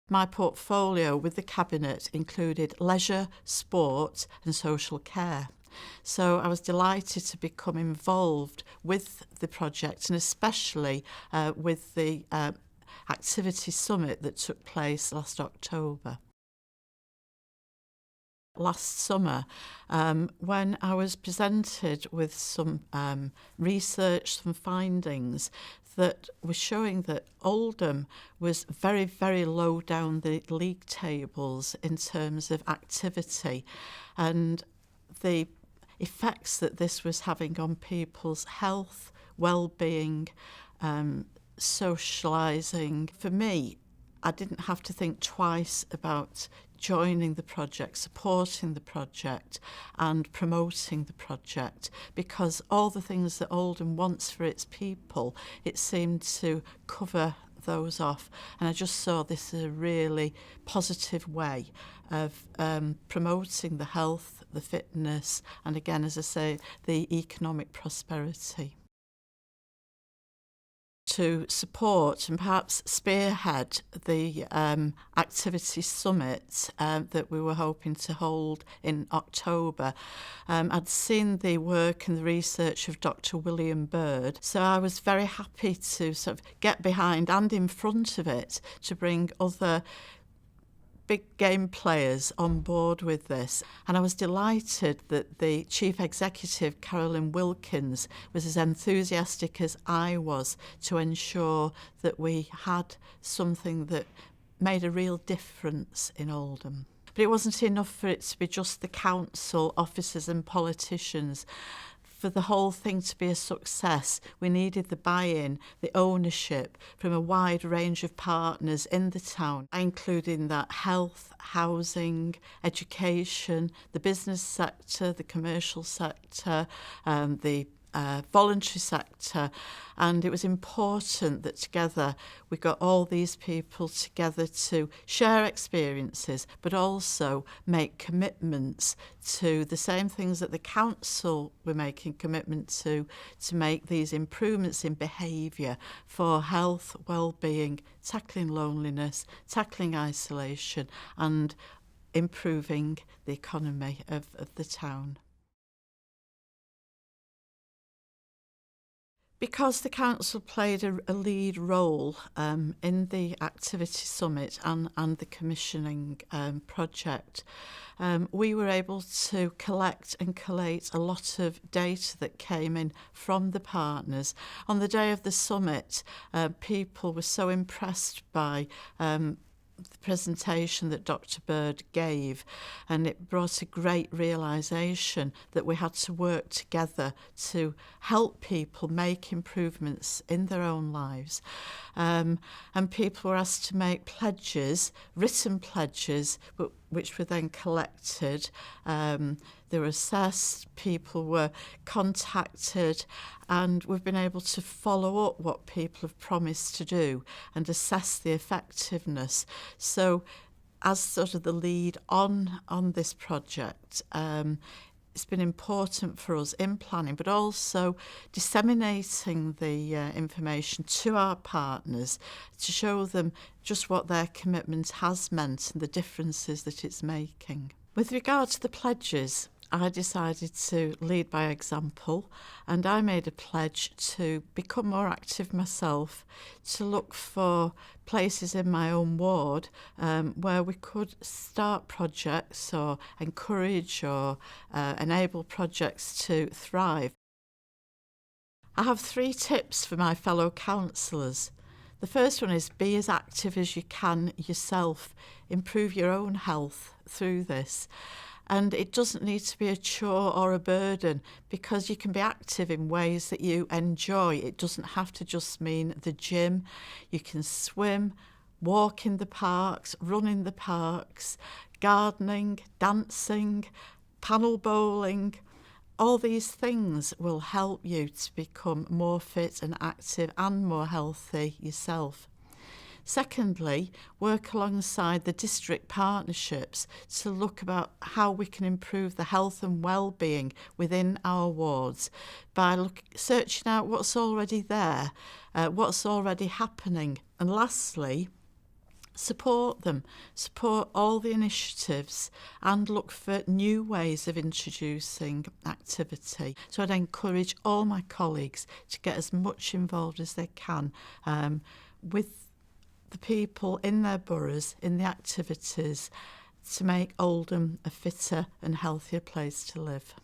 My portfolio with the Cabinet included leisure, sport and social care. So I was delighted to become involved with the project, and especially with the activity summit that took place last October. Last summer, when I was presented with some research, some findings that were showing that Oldham was very, very low down the league tables in terms of activity, and the effects that this was having on people's health, well-being, socialising. For me, I didn't have to think twice about joining the project, supporting the project and promoting the project, because all the things that Oldham wants for its people, it seemed to cover those off. And I just saw this as a really positive way of promoting the health, the fitness, and again, as I say, the economic prosperity. To support and perhaps spearhead the activity summit that we were hoping to hold in October. I'd seen the work and the research of Dr. William Bird, so I was very happy to sort of get behind and in front of it to bring other big game players on board with this. And I was delighted that the Chief Executive, Carolyn Wilkins, was as enthusiastic as I was to ensure that we had something that made a real difference in Oldham. But it wasn't enough for it to be just the council, officers and politicians. For the whole thing to be a success, we needed the buy-in, the ownership from a wide range of partners in the town, including that health, housing, education, the business sector, the commercial sector, the voluntary sector. And it was important that together we got all these people together to share experiences, but also make commitments to the same things that the council were making commitment to make these improvements in behaviour for health, well-being, tackling loneliness, tackling isolation and improving the economy of the town. Because the council played a lead role in the activity summit and the commissioning project, we were able to collect and collate a lot of data that came in from the partners. On the day of the summit, people were so impressed by the presentation that Dr. Bird gave, and it brought a great realisation that we had to work together to help people make improvements in their own lives. And people were asked to make pledges, written pledges, which were then collected. They were assessed, people were contacted, and we've been able to follow up what people have promised to do and assess the effectiveness. So as sort of the lead on this project, it's been important for us in planning, but also disseminating the information to our partners to show them just what their commitment has meant and the differences that it's making. With regard to the pledges, I decided to lead by example, and I made a pledge to become more active myself, to look for places in my own ward where we could start projects or encourage or enable projects to thrive. I have 3 tips for my fellow councillors. The first one is be as active as you can yourself, improve your own health through this. And it doesn't need to be a chore or a burden, because you can be active in ways that you enjoy. It doesn't have to just mean the gym. You can swim, walk in the parks, run in the parks, gardening, dancing, panel bowling. All these things will help you to become more fit and active and more healthy yourself. Secondly, work alongside the district partnerships to look about how we can improve the health and well-being within our wards by searching out what's already there, what's already happening. And lastly, support them, support all the initiatives and look for new ways of introducing activity. So I'd encourage all my colleagues to get as much involved as they can with the people in their boroughs, in the activities, to make Oldham a fitter and healthier place to live.